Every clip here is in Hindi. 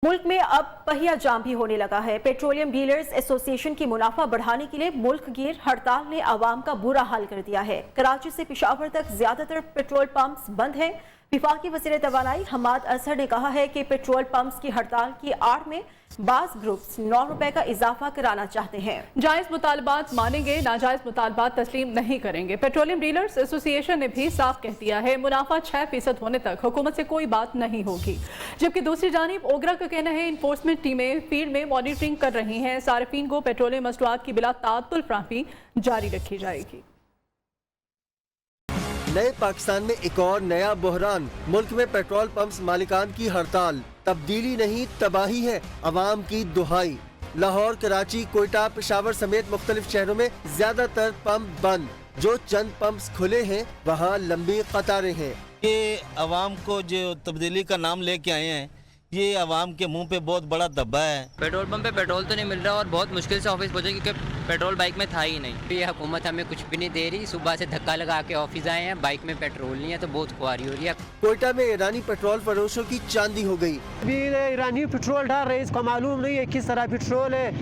मुल्क में अब पहिया जाम भी होने लगा है। पेट्रोलियम डीलर्स एसोसिएशन की मुनाफा बढ़ाने के लिए मुल्क गिर हड़ताल ने आवाम का बुरा हाल कर दिया है। कराची से पेशावर तक ज्यादातर पेट्रोल पंप्स बंद हैं। विफाकी वज़ीर तवानाई हमाद असर ने कहा है कि पेट्रोल पंप्स की हड़ताल की आड़ में बाज़ ग्रुप्स 9 रुपए का इजाफा कराना चाहते हैं। जायज मुतालबात मानेंगे, नाजायज मुतालबात तस्लीम नहीं करेंगे। पेट्रोलियम डीलर्स एसोसिएशन ने भी साफ कह दिया है, मुनाफा 6% होने तक हुकूमत से कोई बात नहीं होगी। जबकि दूसरी जानिब ओगरा का कहना है इन्फोर्समेंट टीमें फील्ड में मॉनिटरिंग कर रही हैं। सार्फिन को पेट्रोलियम मसनूआत की बिला ताअत्तुल फ्राहमी जारी रखी जाएगी। नए पाकिस्तान में एक और नया बहरान, मुल्क में पेट्रोल पंप्स मालिकान की हड़ताल। तब्दीली नहीं तबाही है, अवाम की दुहाई। लाहौर, कराची, कोयटा, पेशावर समेत मुख्तलिफ शहरों में ज्यादातर पंप बंद। जो चंद पंप्स खुले हैं वहाँ लंबी कतारें हैं। ये अवाम को जो तब्दीली का नाम लेके आए हैं, ये अवाम के मुंह पे बहुत बड़ा दब्बा है। पेट्रोल पंप पे पेट्रोल तो नहीं मिल रहा और बहुत मुश्किल से ऑफिस पहुंचे क्योंकि पेट्रोल बाइक में था ही नहीं। ये हुकूमत हमें कुछ भी नहीं दे रही। सुबह से धक्का लगा के ऑफिस आए हैं, बाइक में पेट्रोल नहीं है तो बहुत खुआरी हो रही है। कोयटा में ईरानी पेट्रोल फरोशों की चांदी हो गई। अभी ईरानी पेट्रोल डाल रहे, इसको मालूम नहीं है किस तरह पेट्रोल है।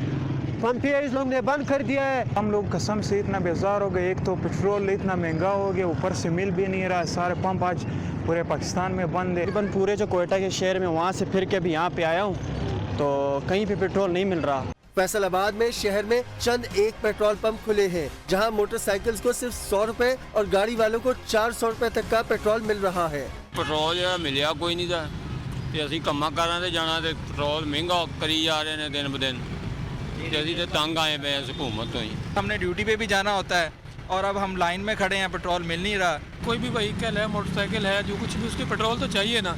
पंप इस लोग ने बंद कर दिया है। हम लोग कसम से इतना बेजार हो गए। एक तो पेट्रोल इतना महंगा हो गया, ऊपर से मिल भी नहीं रहा। सारे पंप आज पूरे पाकिस्तान में बंद है। तकरीबन पूरे जो कोयटा के शहर में वहाँ से फिर के अभी यहाँ पे आया हूँ तो कहीं पे पेट्रोल नहीं मिल रहा। फैसलाबाद में शहर में चंद एक पेट्रोल पंप खुले हैं, जहां मोटरसाइकिल्स को सिर्फ 100 रुपए और गाड़ी वालों को 400 रुपए तक का पेट्रोल मिल रहा है। पेट्रोल मिलिया कोई नहीं था, असं कमा करा जाना तो पेट्रोल महंगा करी जा रहे हैं दिन ब दिन। तो तंग आए पे हुकूमत तो ही। हमने ड्यूटी पे भी जाना होता है और अब हम लाइन में खड़े हैं, पेट्रोल मिल नहीं रहा। कोई भी व्हीकल है, मोटरसाइकिल है, जो कुछ भी, उसके पेट्रोल तो चाहिए ना।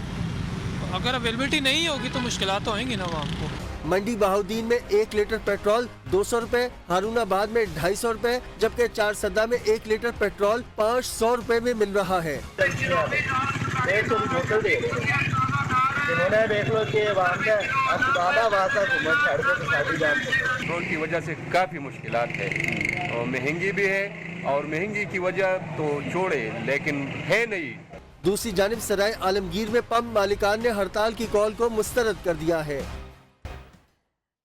अगर अवेलेबिलिटी नहीं होगी तो मुश्किलात तो होंगी ना आवाम को। मंडी बहाउद्दीन में 1 लीटर पेट्रोल 200 रुपए, हारूनाबाद में 250 रुपए, जबकि चार सद्दा में 1 लीटर पेट्रोल 500 रुपए में मिल रहा है। पेट्रोल की वजह से काफ़ी मुश्किलात है और महंगी भी है, और महंगी की वजह तो छोड़े लेकिन है नहीं। दूसरी जानिब सराय आलमगीर में पंप मालिकान ने हड़ताल की कॉल को मुस्तरद कर दिया है।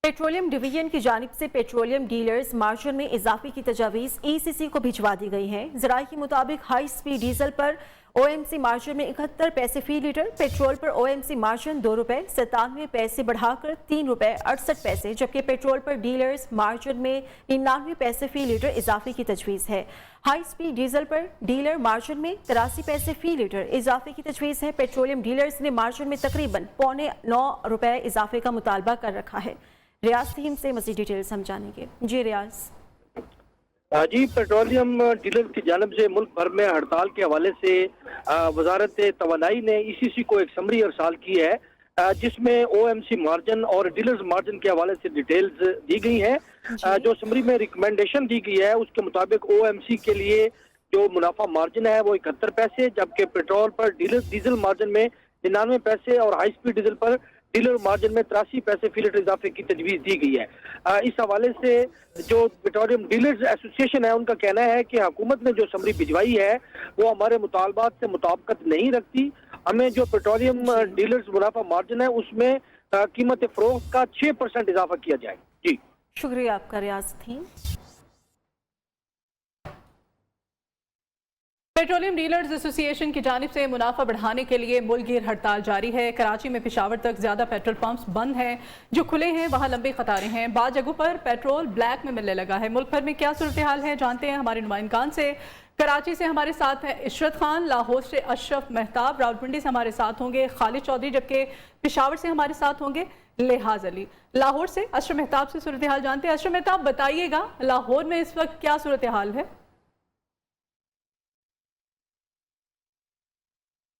पेट्रोलियम डिवीजन की जानिब से पेट्रोलियम डीलर्स मार्जिन में इजाफे की तजावीज़ ECC को भिजवा दी गई हैं। ज़राए के मुताबिक हाई स्पीड डीजल पर OMC मार्जिन में 71 पैसे फी लीटर, पेट्रोल पर OMC मार्जिन 2 रुपए 97 पैसे बढ़ाकर 3 रुपए 68 पैसे, जबकि पेट्रोल पर डीलर्स मार्जिन में 99 पैसे फी लीटर इजाफे की तजवीज़ है। हाई स्पीड डीजल पर डीलर मार्जिन में 83 पैसे फी लीटर इजाफे की तजवीज़ है। पेट्रोलियम डीलर्स ने मार्जिन में तकरीबन 8.25 रुपए इजाफे का मुतालबा कर रखा है। रियाज टीम से मज़ीद डिटेल्स हम जानेंगे। जी रियाज। जी, पेट्रोलियम डीलर की जानिब से मुल्क भर में हड़ताल के हवाले से वजारत तवानाई ने ECC को एक समरी अरसाल की है, जिसमें OMC मार्जिन और डीलर्स मार्जिन के हवाले से डिटेल्स दी गई हैं। जो समरी में रिकमेंडेशन दी गई है उसके मुताबिक OMC के लिए जो मुनाफा मार्जिन है वो 71 पैसे, जबकि पेट्रोल पर डीजल मार्जिन में 99 पैसे और हाई स्पीड डीजल पर डीलर मार्जिन में 83 पैसे फी लीटर इजाफे की तजवीज़ दी गई है। इस हवाले से जो पेट्रोलियम डीलर्स एसोसिएशन है उनका कहना है कि हुकूमत ने जो समरी भिजवाई है वो हमारे मुतालबात से मुताबिकत नहीं रखती। हमें जो पेट्रोलियम डीलर्स मुनाफा मार्जिन है उसमें कीमत फरोख्त का 6% इजाफा किया जाए। जी शुक्रिया आपका रियाज थी। पेट्रोलियम डीलर्स एसोसिएशन की जानिब से मुनाफा बढ़ाने के लिए मुल्क-गिर हड़ताल जारी है। कराची में पेशावर तक ज्यादा पेट्रोल पंप्स बंद हैं, जो खुले हैं वहाँ लंबी कतारें हैं। बाद जगहों पर पेट्रोल ब्लैक में मिलने लगा है। मुल्क भर में क्या सूरत हाल है जानते हैं हमारे नुमाइंदगान से। कराची से हमारे साथ हैं इशरत खान, लाहौर से अशरफ मेहताब, रावलपिंडी से हमारे साथ होंगे खालिद चौधरी, जबकि पेशावर से हमारे साथ होंगे लिहाज अली। लाहौर से अशरफ मेहताब से सूरत हाल जानते हैं। अशरफ मेहताब, बताइएगा लाहौर में इस वक्त क्या सूरत हाल है?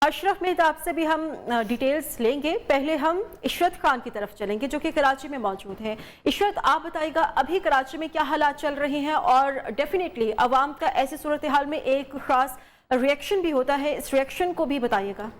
अशरफ मेहताब से भी हम डिटेल्स लेंगे। पहले हम इशरत खान की तरफ चलेंगे जो कि कराची में मौजूद हैं। इशरत, आप बताइएगा अभी कराची में क्या हालात चल रहे हैं और डेफिनेटली अवाम का ऐसी सूरत हाल में एक खास रिएक्शन भी होता है, इस रिएक्शन को भी बताइएगा।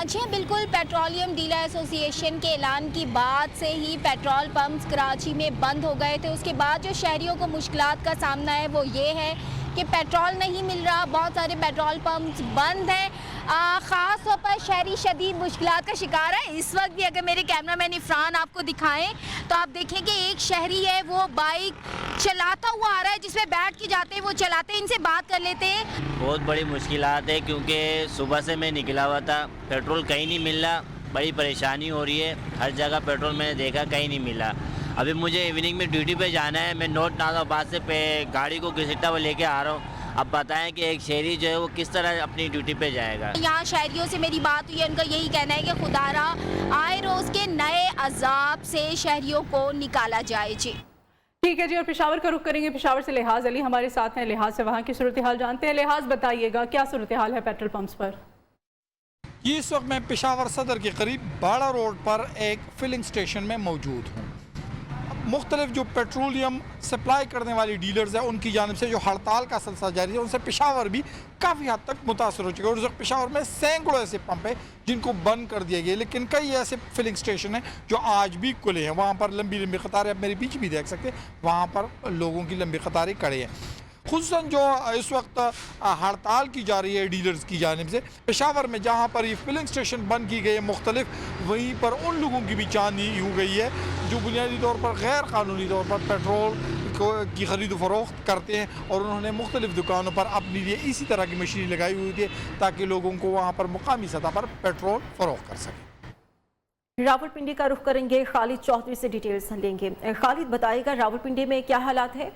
जी हाँ, बिल्कुल। पेट्रोलियम डीलर एसोसिएशन के ऐलान की बाद से ही पेट्रोल पंप्स कराची में बंद हो गए थे। उसके बाद जो शहरियों को मुश्किलात का सामना है वो ये है कि पेट्रोल नहीं मिल रहा, बहुत सारे पेट्रोल पंप्स बंद हैं। ख़ास तौर पर शहरी शदीद मुश्किलात का शिकार है। इस वक्त भी अगर मेरे कैमरामैन इरफान आपको दिखाएं तो आप देखें कि एक शहरी है वो बाइक चलाता हुआ आ रहा है, जिसमें बैठ के जाते हैं वो चलाते हैं। इनसे बात कर लेते हैं। बहुत बड़ी मुश्किलात है क्योंकि सुबह से मैं निकला हुआ था, पेट्रोल कहीं नहीं मिल रहा, बड़ी परेशानी हो रही है। हर जगह पेट्रोल मैंने देखा, कहीं नहीं मिला। अभी मुझे इवनिंग में ड्यूटी पे जाना है, मैं नॉर्थ नाज़ाबाद से गाड़ी को घसीटता हुआ लेके आ रहा हूँ। अब बताएं कि एक शहरी जो है वो किस तरह अपनी ड्यूटी पे जाएगा। यहाँ शहरियों से मेरी बात हुई है, उनका यही कहना है कि खुदारा आए रोज़ के नए अजाब से शहरियों को निकाला जाए। जी ठीक है जी, और पेशावर का रुख करेंगे। पेशावर से लिहाज अली हमारे साथ हैं। लिहाज से वहाँ की सूरत हाल जानते हैं। लिहाज बताइएगा, क्या सूरत हाल है पेट्रोल पंप्स पर? ये इस वक्त मैं पेशावर सदर के करीब बाड़ा रोड पर एक फिलिंग स्टेशन में मौजूद हूँ। मुख्तलिफ जो पेट्रोलियम सप्लाई करने वाली डीलर्स हैं उनकी जानिब से जो हड़ताल का सिलसिला जारी है, उनसे पेशावर भी काफ़ी हद तक मुतासर हो चुका है। और उस वक्त पेशावर में सैकड़ों ऐसे पंप है जिनको बंद कर दिया गया, लेकिन कई ऐसे फिलिंग स्टेशन हैं जो आज भी खुले हैं। वहाँ पर लंबी लंबी कतारें, आप मेरे पीछे भी देख सकते हैं, वहाँ पर लोगों की लंबी कतारें खड़े हैं। खुसूसन जो इस वक्त हड़ताल की जा रही है डीलर्स की जानिब से पेशावर में, जहाँ पर ये फिलिंग स्टेशन बंद की गई है मुख्तलिफ, वहीं पर उन लोगों की भी चांदी हो गई है जो बुनियादी तौर पर गैर कानूनी तौर पर पेट्रोल की ख़रीद फरोख्त करते हैं। और उन्होंने मुख्तलिफ दुकानों पर अपने लिए इसी तरह की मशीनें लगाई हुई थी ताकि लोगों को वहाँ पर मुकामी सतह पर पेट्रोल फरोख्त कर सकें। रावलपिंडी का रुख करेंगे, खालिद चौधरी से डिटेल्स लेंगे। खालिद बताइएगा, रावलपिंडी में क्या हालात है?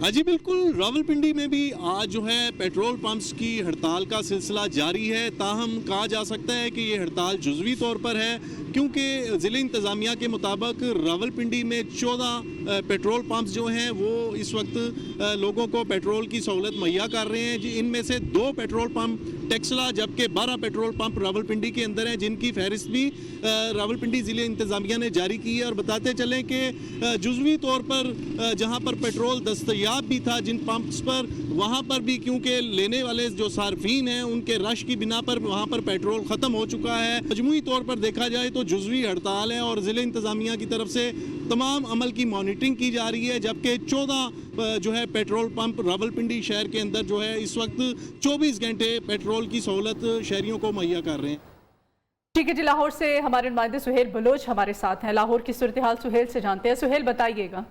हाँ जी बिल्कुल, रावलपिंडी में भी आज जो है पेट्रोल पंप्स की हड़ताल का सिलसिला जारी है। ताहम कहा जा सकता है कि ये हड़ताल जुज़वी तौर पर है क्योंकि ज़िले इंतज़ामिया के मुताबिक रावलपिंडी में 14 पेट्रोल पंप्स जो हैं वो इस वक्त लोगों को पेट्रोल की सहूलत मुहैया कर रहे हैं। इनमें से 2 पेट्रोल पंप टेक्सला जबकि 12 पेट्रोल पंप रावलपिंडी के अंदर हैं, जिनकी फहरिस्त भी रावलपिंडी ज़िले इंतज़ामिया ने जारी की है। और बताते चलें कि जुज़वी तौर पर जहाँ पर पेट्रोल दस्तयाब भी था जिन पंप्स पर, वहाँ पर भी क्योंकि लेने वाले जो सार्फिन हैं उनके रश की बिना पर वहाँ पर पेट्रोल ख़त्म हो चुका है। मजमूई तौर पर देखा जाए तो जुज़वी हड़ताल है और ज़िले इंतज़ामिया की तरफ से तमाम अमल की मॉनिटरिंग की जा रही है। जबकि 14 जो है पेट्रोल पंप रावलपिंडी शहर के अंदर जो है इस वक्त 24 घंटे पेट्रोल की सहूलत शहरियों को मुहैया कर रहे हैं। ठीक है जी, लाहौर से हमारे नुमाइंदे सुहेल बलोच हमारे साथ हैं। लाहौर की सूरत हाल सुहेल से जानते हैं। सुहेल बताइएगा।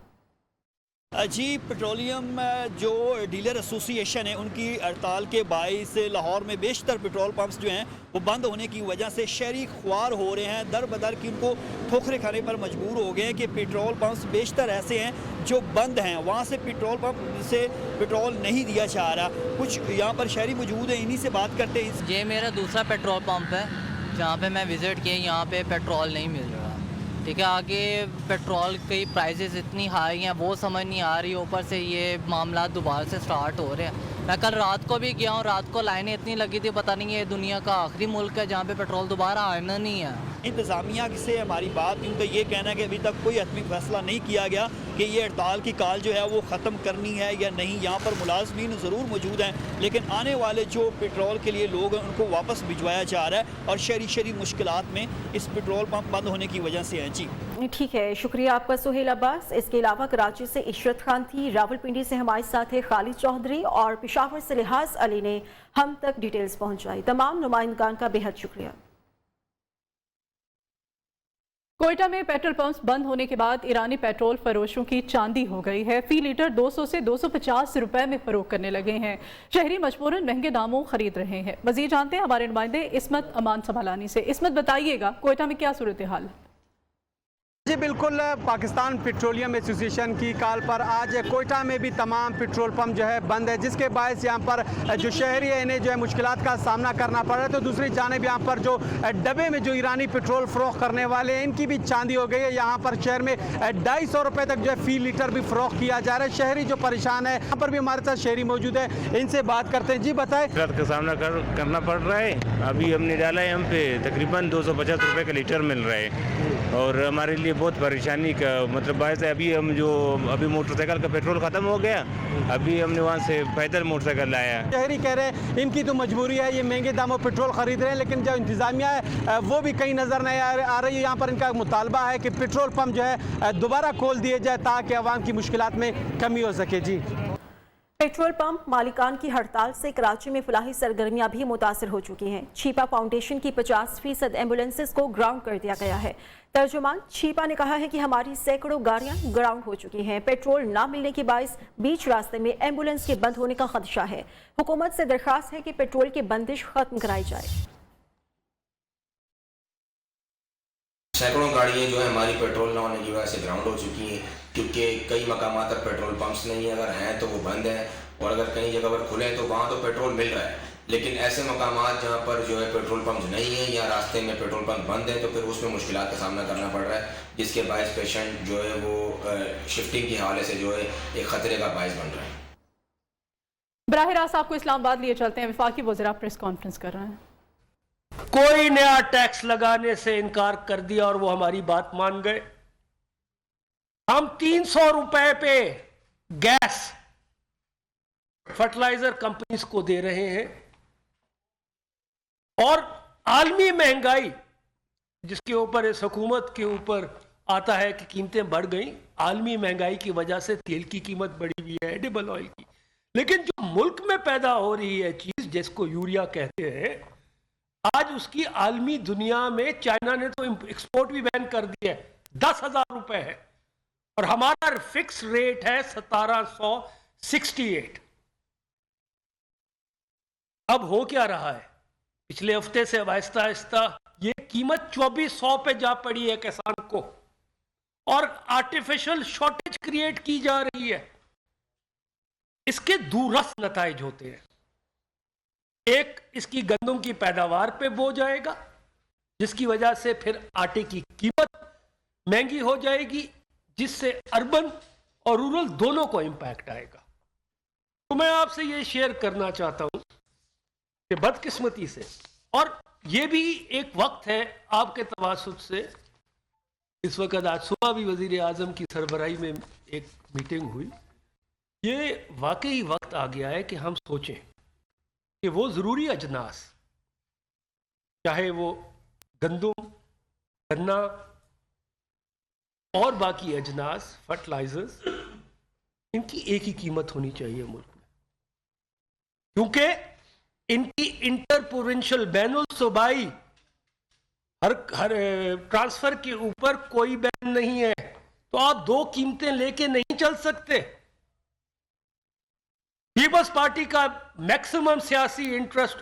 जी, पेट्रोलियम जो डीलर एसोसिएशन है उनकी हड़ताल के बाइस लाहौर में बेशतर पेट्रोल पंप्स जो हैं वो बंद होने की वजह से शहरी ख्वार हो रहे हैं। दर बदर की उनको ठोकरें खाने पर मजबूर हो गए हैं कि पेट्रोल पंप्स बेशतर ऐसे हैं जो बंद हैं, वहाँ से पेट्रोल पंप से पेट्रोल नहीं दिया जा रहा। कुछ यहाँ पर शहरी मौजूद हैं, इन्हीं से बात करते हैं। ये मेरा दूसरा पेट्रोल पंप है जहाँ पे मैं विज़िट किया, यहाँ पे पेट्रोल नहीं मिल रहा। ठीक है, आगे पेट्रोल की प्राइसेस इतनी हाई हैं वो समझ नहीं आ रही, ऊपर से ये मामला दोबारा से स्टार्ट हो रहे हैं। मैं कल रात को भी गया हूँ, रात को लाइनें इतनी लगी थी, पता नहीं ये दुनिया का आखिरी मुल्क है जहाँ पे पेट्रोल दोबारा आना नहीं है। इंतज़ामिया से हमारी बात हुई, उनका ये कहना है कि अभी तक कोई हतमी फैसला नहीं किया गया कि ये हड़ताल की काल जो है वो ख़त्म करनी है या नहीं। यहाँ पर मुलाजमीन ज़रूर मौजूद हैं, लेकिन आने वाले जो पेट्रोल के लिए लोग हैं उनको वापस भिजवाया जा रहा है और शहरी मुश्किलात में इस पेट्रोल पंप बंद होने की वजह से हैं। जी ठीक है, शुक्रिया आपका सुहेल अब्बास। इसके अलावा कराची से इशरत खान थी, रावलपिंडी से हमारे साथ है खालिद चौधरी और पेशावर से लिहाज अली ने हम तक डिटेल्स पहुंचाई। तमाम नुमाइंदगान का बेहद शुक्रिया। कोयटा में पेट्रोल पंप्स बंद होने के बाद ईरानी पेट्रोल फरोशों की चांदी हो गई है। फी लीटर 200 से 250 रुपए में फरोख्त करने लगे हैं। शहरी मजबूरन महंगे दामों खरीद रहे हैं। मजीद जानते हैं हमारे नुमाइंदे इस्मत अमान संभालानी से। इस्मत बताइएगा, कोयटा में क्या सूरत हाल? जी बिल्कुल, पाकिस्तान पेट्रोलियम एसोसिएशन की कॉल पर आज कोयटा में भी तमाम पेट्रोल पंप जो है बंद है, जिसके बायस यहाँ पर जो शहरी है इन्हें जो है मुश्किलात का सामना करना पड़ रहा है। तो दूसरी जानिब यहाँ पर जो डब्बे में जो ईरानी पेट्रोल फरोख्त करने वाले हैं इनकी भी चांदी हो गई है। यहाँ पर शहर में 250 रुपये तक जो है फी लीटर भी फरोख्त किया जा रहा है। शहरी जो परेशान है, यहाँ पर भी हमारे साथ शहरी मौजूद है, इनसे बात करते हैं। जी बताएं। का सामना करना पड़ रहा है। अभी हमने डाला है, हम पे तकरीबन 250 रुपये का लीटर मिल रहा है और हमारे लिए बहुत परेशानी का मतलब बायस है। अभी हम जो अभी मोटरसाइकिल का पेट्रोल ख़त्म हो गया, अभी हमने वहाँ से पैदल मोटरसाइकिल लाया। शहरी कह रहे हैं इनकी तो मजबूरी है, ये महंगे दामों पेट्रोल खरीद रहे हैं, लेकिन जो इंतज़ामिया है वो भी कहीं नज़र नहीं आ रही है। यहाँ पर इनका मुतालबा है कि पेट्रोल पंप जो है दोबारा खोल दिए जाए ताकि आवाम की मुश्किलात में कमी हो सके। जी पेट्रोल पंप मालिकान की हड़ताल से कराची में फलाही सरगर्मियां भी मुतासर हो चुकी हैं। छीपा फाउंडेशन की 50% एम्बुलेंसेज को ग्राउंड कर दिया गया है। तर्जुमान छीपा ने कहा है कि हमारी सैकड़ों गाड़ियां ग्राउंड हो चुकी हैं। पेट्रोल ना मिलने के बायस बीच रास्ते में एम्बुलेंस के बंद होने का खदशा है। हुकूमत से दरख्वास्त है कि पेट्रोल की बंदिश खत्म कराई जाए। सैकड़ों गाड़ियाँ जो है हमारी पेट्रोल ना होने की वजह से ग्राउंड हो चुकी हैं, क्योंकि कई मकामात पर पेट्रोल पंप्स नहीं है, अगर हैं तो वो बंद हैं, और अगर कई जगह पर खुले हैं तो वहाँ तो पेट्रोल मिल रहा है। लेकिन ऐसे मकामात जहाँ पर जो है पेट्रोल पंप नहीं है या रास्ते में पेट्रोल पंप बंद है तो फिर उसमें मुश्किलात का सामना करना पड़ रहा है, जिसके बायस पेशेंट जो है वो शिफ्टिंग के हवाले से जो है एक ख़तरे का बायस बन रहा है। बराह रास्त आपको इस्लामाबाद लिए चलते हैं। वफाकी वज़ीर प्रेस कॉन्फ्रेंस कर रहे हैं। कोई नया टैक्स लगाने से इनकार कर दिया और वो हमारी बात मान गए। हम 300 रुपए पे गैस फर्टिलाइजर कंपनीज को दे रहे हैं, और आलमी महंगाई जिसके ऊपर इस हुकूमत के ऊपर आता है कि कीमतें बढ़ गई, आलमी महंगाई की वजह से तेल की कीमत बढ़ी हुई है, एडिबल ऑयल की। लेकिन जो मुल्क में पैदा हो रही है चीज जिसको यूरिया कहते हैं, आज उसकी आलमी दुनिया में चाइना ने तो एक्सपोर्ट भी बैन कर दिया है, 10,000 रुपए है, और हमारा फिक्स रेट है 1768। अब हो क्या रहा है, पिछले हफ्ते से आहिस्ता आहिस्ता ये कीमत 2400 पे जा पड़ी है किसान को, और आर्टिफिशियल शॉर्टेज क्रिएट की जा रही है। इसके दूरस्थ नताइज होते हैं। एक, इसकी गंदम की पैदावार पे बोझ आएगा, जिसकी वजह से फिर आटे की कीमत महंगी हो जाएगी, जिससे अर्बन और रूरल दोनों को इंपैक्ट आएगा। तो मैं आपसे ये शेयर करना चाहता हूं कि बदकिस्मती से, और ये भी एक वक्त है आपके तवासुत से, इस वक्त आज सुबह भी वजीर आजम की सरबराही में एक मीटिंग हुई, ये वाकई वक्त आ गया है कि हम सोचें कि वो ज़रूरी अजनास, चाहे वो गंदम, गन्ना और बाकी अजनास, फर्टिलाइजर्स, इनकी एक ही कीमत होनी चाहिए मुल्क में, क्योंकि इनकी इंटर प्रोविंशियल बैनुल सूबाई हर ट्रांसफर के ऊपर कोई बैन नहीं है, तो आप दो कीमतें लेके नहीं चल सकते। पीपल्स पार्टी का मैक्सिमम सियासी इंटरेस्ट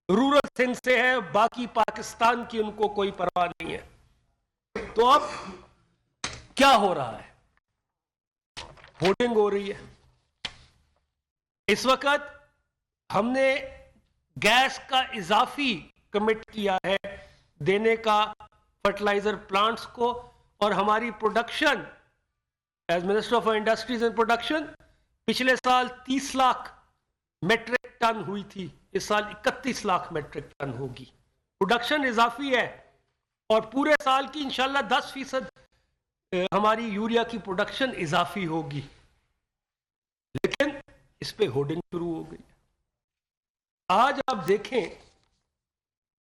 रूरल सिंध से है, बाकी पाकिस्तान की उनको कोई परवाह नहीं है। तो अब क्या हो रहा है, वोटिंग हो रही है। इस वक्त हमने गैस का इजाफी कमिट किया है देने का फर्टिलाइजर प्लांट्स को, और हमारी production as minister of industries and production पिछले साल 30 लाख मेट्रिक टन हुई थी, इस साल 31 लाख मेट्रिक टन होगी। प्रोडक्शन इजाफी है, और पूरे साल की इंशाल्लाह 10% हमारी यूरिया की प्रोडक्शन इजाफी होगी। लेकिन इस पे होर्डिंग शुरू हो गई। आज आप देखें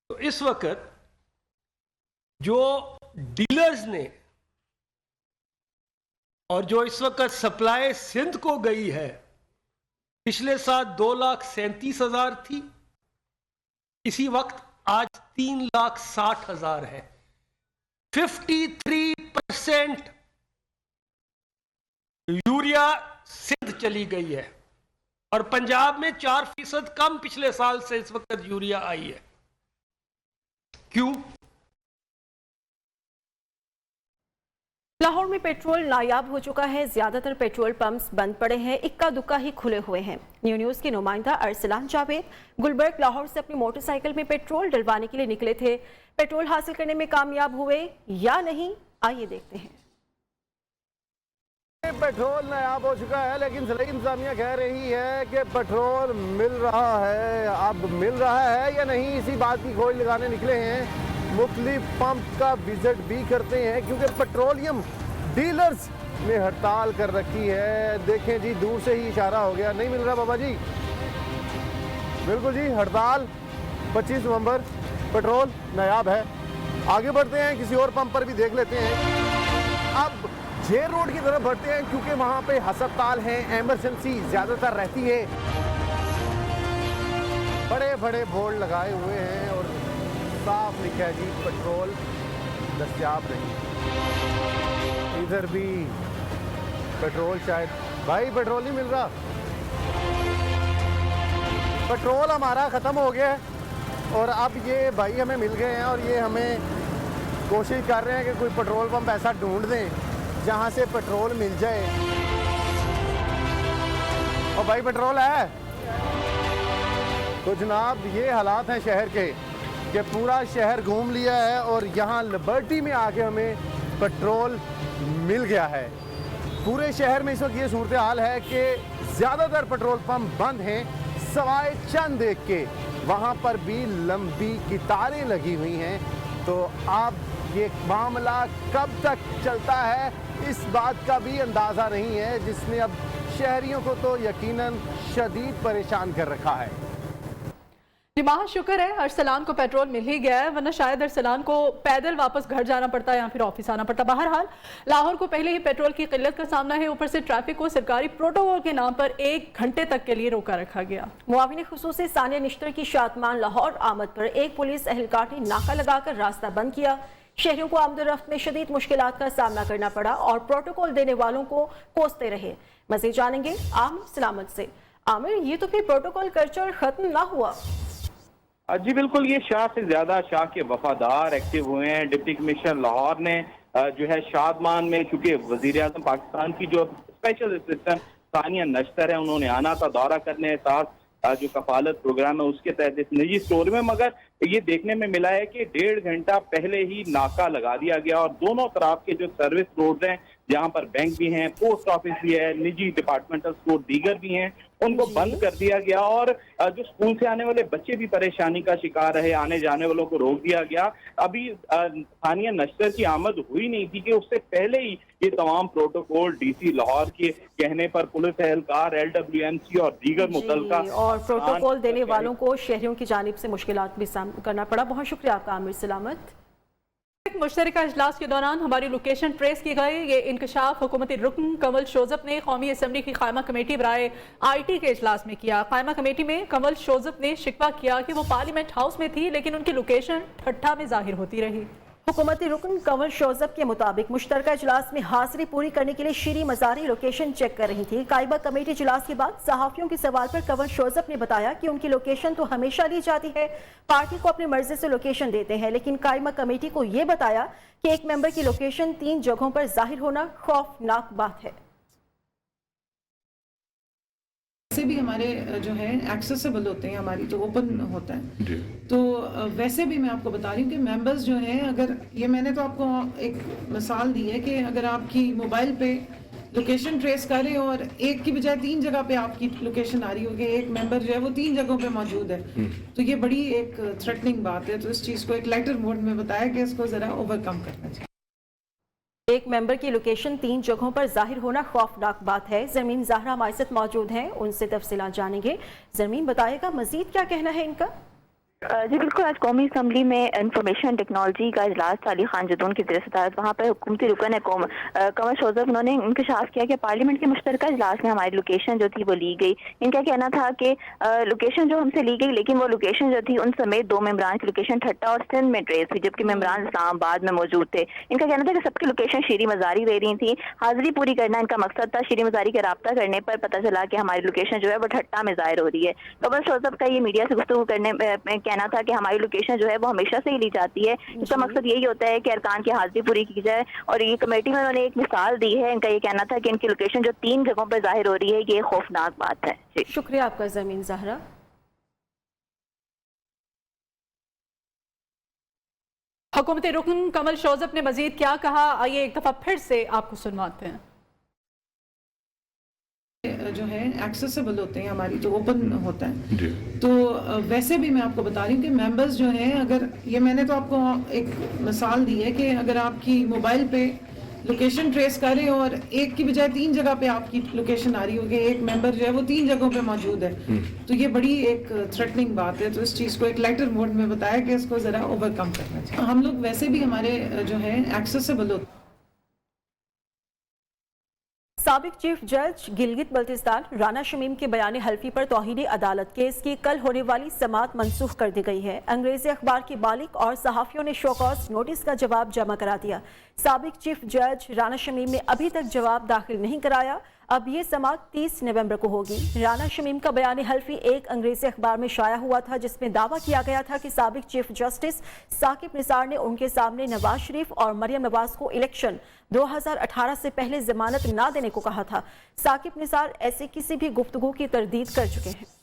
तो इस वक्त जो डीलर्स ने, और जो इस वक्त सप्लाई सिंध को गई है, पिछले साल 2,37,000 थी, इसी वक्त आज 3,60,000 है। 53% यूरिया सिंध चली गई है, और पंजाब में 4% कम पिछले साल से इस वक्त यूरिया आई है। क्यों? लाहौर में पेट्रोल नायाब हो चुका है। ज्यादातर पेट्रोल पंप्स बंद पड़े हैं, इक्का दुक्का ही खुले हुए हैं। न्यूज़ के नुमाइंदा अरसलान जावेद गुलबर्ग लाहौर से अपनी मोटरसाइकिल में पेट्रोल डलवाने के लिए निकले थे। पेट्रोल हासिल करने में कामयाब हुए या नहीं, आइए देखते हैं। पेट्रोल नायाब हो चुका है, लेकिन ज़िला इंतज़ामिया कह रही है कि पेट्रोल मिल रहा है। अब मिल रहा है या नहीं, इसी बात की खोज लगाने निकले हैं। मुख्तलिफ पंप का विजिट भी करते हैं, क्योंकि पेट्रोलियम डीलर्स ने हड़ताल कर रखी है। देखें जी, दूर से ही इशारा हो गया, नहीं मिल रहा बाबा जी। बिल्कुल जी, हड़ताल 25 नवंबर, पेट्रोल नायाब है। आगे बढ़ते हैं, किसी और पंप पर भी देख लेते हैं। अब जेल रोड की तरफ बढ़ते हैं क्योंकि वहां पे अस्पताल हैं, इमरजेंसी ज्यादातर रहती है। बड़े बड़े बोर्ड लगाए हुए हैं और साफ लिखा है जी पेट्रोल दस्तयाब नहीं। इधर भी पेट्रोल शायद, भाई पेट्रोल नहीं मिल रहा, पेट्रोल हमारा ख़त्म हो गया है और अब ये भाई हमें मिल गए हैं और ये हमें कोशिश कर रहे हैं कि कोई पेट्रोल पंप ऐसा ढूंढ दें जहां से पेट्रोल मिल जाए। और भाई पेट्रोल है तो जनाब ये हालात हैं शहर के कि पूरा शहर घूम लिया है और यहाँ लिबर्टी में आके हमें पेट्रोल मिल गया है। पूरे शहर में इस वक्त ये सूरत हाल है कि ज़्यादातर पेट्रोल पंप बंद हैं सवाए चंद एक के, वहाँ पर भी लंबी कतारें लगी हुई हैं। तो अब ये मामला कब तक चलता है इस बात का भी अंदाज़ा नहीं है, जिसने अब शहरियों को तो यकीनन शदीद परेशान कर रखा है। जी माह शुक्र है अरसलान को पेट्रोल मिल ही गया है, वरना शायद अरसलान को पैदल वापस घर जाना पड़ता या फिर ऑफिस आना पड़ता। बहरहाल लाहौर को पहले ही पेट्रोल की किल्लत का सामना है, ऊपर से ट्रैफिक को सरकारी प्रोटोकॉल के नाम पर 1 घंटे तक के लिए रोका रखा गया। मुआविन खुसूसी सानिया निश्तर की शादमान लाहौर आमद पर एक पुलिस एहलकार ने नाका लगाकर रास्ता बंद किया। शहरियों को आमदोरफ्त में शदीद मुश्किलात का सामना करना पड़ा और प्रोटोकॉल देने वालों को कोसते रहे। मज़ीद जानेंगे आमिर सलामत से। आमिर, ये तो फिर प्रोटोकॉल कल्चर खत्म ना हुआ? जी बिल्कुल, ये शाह से ज्यादा शाह के वफादार एक्टिव हुए हैं। डिप्टी कमिश्नर लाहौर ने जो है शादमान में, चूंकि वजीर आजम पाकिस्तान की जो स्पेशल असिस्टेंट सानिया नश्तर है, उन्होंने आना था दौरा करने, साथ जो कफालत प्रोग्राम है उसके तहत इस निजी स्टोर में, मगर ये देखने में मिला है कि 1.5 घंटा पहले ही नाका लगा दिया गया और दोनों तरफ के जो सर्विस रोड हैं जहाँ पर बैंक भी हैं, पोस्ट ऑफिस भी है, निजी डिपार्टमेंटल स्टोर दीगर भी हैं, उनको बंद कर दिया गया और जो स्कूल से आने वाले बच्चे भी परेशानी का शिकार रहे, आने जाने वालों को रोक दिया गया। अभी सानिया नश्तर की आमद हुई नहीं थी कि उससे पहले ही ये तमाम प्रोटोकॉल डीसी लाहौर के कहने पर पुलिस एहलकार, LWMC और दीगर मुतल्लिका और प्रोटोकॉल देने वालों को शहरियों की जानिब से मुश्किलात भी सामना करना पड़ा। बहुत शुक्रिया आपका आमिर सलामत। मुश्तरका इजलास के दौरान हमारी लोकेशन ट्रेस की गई। ये इंकशाफ हुकूमती रुकन कंवल शोजब ने कौमी असम्बली की कायमा कमेटी बराए IT के इजलास में किया। कायमा कमेटी में कंवल शोजब ने शिकवा किया कि वो पार्लियामेंट हाउस में थी लेकिन उनकी लोकेशन ठट्ठा में जाहिर होती रही। हुकूमती रुकन कंवल शोजब के मुताबिक मुश्तरका इजलास में हाजिरी पूरी करने के लिए शीरी मजारी लोकेशन चेक कर रही थी। कायमा कमेटी इजलास के बाद सहाफियों के सवाल पर कंवल शोजब ने बताया कि उनकी लोकेशन तो हमेशा ली जाती है, पार्टी को अपनी मर्जी से लोकेशन देते हैं, लेकिन कायमा कमेटी को ये बताया कि एक मेंबर की लोकेशन 3 जगहों पर जाहिर होना खौफनाक बात है। वैसे भी हमारे जो है एक्सेसिबल होते हैं, हमारी तो ओपन होता है, तो वैसे भी मैं आपको बता रही हूँ कि मेंबर्स जो हैं, अगर ये मैंने तो आपको एक मिसाल दी है कि अगर आपकी मोबाइल पे लोकेशन ट्रेस करें और एक की बजाय 3 जगह पे आपकी लोकेशन आ रही हो कि एक मेंबर जो है वो 3 जगहों पे मौजूद है, तो ये बड़ी एक थ्रेटनिंग बात है। तो इस चीज़ को एक लाइटर मोड में बताया कि इसको ज़रा ओवरकम करना चाहिए। एक मेंबर की लोकेशन 3 जगहों पर जाहिर होना खौफनाक बात है। जमीन ज़हरा हमारे साथ मौजूद हैं, उनसे तफसीलात जानेंगे। जमीन बताएगा मजीद क्या कहना है इनका? जी बिल्कुल, आज कौमी असम्बली में इंफॉर्मेशन टेक्नोलॉजी का इजलास अली खान जदून की ज़रिए सदारत, वहाँ पर हुकूमती रुकन है कंवल शोजब, उन्होंने इंकशाफ किया कि पार्लियामेंट के मुश्तरका इजलास में हमारी लोकेशन जो थी वो ली गई। इनका कहना था कि लोकेशन जो हमसे ली गई, लेकिन वो लोकेशन जो थी उन समेत 2 मेम्बरान की लोकेशन ठट्टा और सिंध में ट्रेस थी, जबकि मेम्बरान इस्लामाबाद में मौजूद थे। इनका कहना था कि सबकी लोकेशन शीरी मजारी दे रही थी, हाजिरी पूरी करना इनका मकसद था। शीरी मजारी के रब्ता करने पर पता चला कि हमारी लोकेशन जो है वो ठट्टा में जाहिर हो रही है। कंवल शोजब का ये मीडिया से गुफ्तगू करने में कहना था कि हमारी लोकेशन जो है वो हमेशा से ही ली जाती है, इसका मकसद यही होता है कि अरकान की हाजिरी पूरी की जाए। और ये कमेटी में उन्होंने एक मिसाल दी है, इनका ये कहना था कि इनकी लोकेशन जो 3 जगहों पर जाहिर हो रही है, ये खौफनाक बात है। शुक्रिया आपका जमीन ज़हरा। हुकूमती रुकन कंवल शोजब ने मजीद क्या कहा, आइए एक दफा फिर से आपको सुनवाते हैं। जो है एक्सेसिबल होते हैं, हमारी तो ओपन होता है, तो वैसे भी मैं आपको बता रही हूँ कि मेंबर्स जो हैं, अगर ये मैंने तो आपको एक मिसाल दी है कि अगर आपकी मोबाइल पे लोकेशन ट्रेस करें और एक की बजाय 3 जगह पे आपकी लोकेशन आ रही हो कि एक मेंबर जो है वो 3 जगहों पे मौजूद है, तो ये बड़ी एक थ्रेटनिंग बात है। तो इस चीज़ को एक लाइटर मोड में बताया कि इसको ज़रा ओवरकम करना चाहिए। हम लोग वैसे भी हमारे जो है एक्सेसिबल होते साबिक चीफ जज गिलगित बल्तिस्तान राना शमीम के बयान हल्फी पर तौहीन अदालत केस की कल होने वाली समाअत मंसूख कर दी गई है। अंग्रेजी अखबार के मालिक और सहाफियों ने शोकॉज नोटिस का जवाब जमा करा दिया। साबिक चीफ जज राना शमीम ने अभी तक जवाब दाखिल नहीं कराया। अब ये समाअत 30 नवंबर को होगी। राना शमीम का बयान हल्फी एक अंग्रेजी अखबार में शाया हुआ था, जिसमें दावा किया गया था कि साबिक चीफ जस्टिस साकिब निसार ने उनके सामने नवाज शरीफ और मरियम नवाज को इलेक्शन 2018 से पहले जमानत ना देने को कहा था। साकिब निसार ऐसे किसी भी गुफ्तगू की तरदीद कर चुके हैं।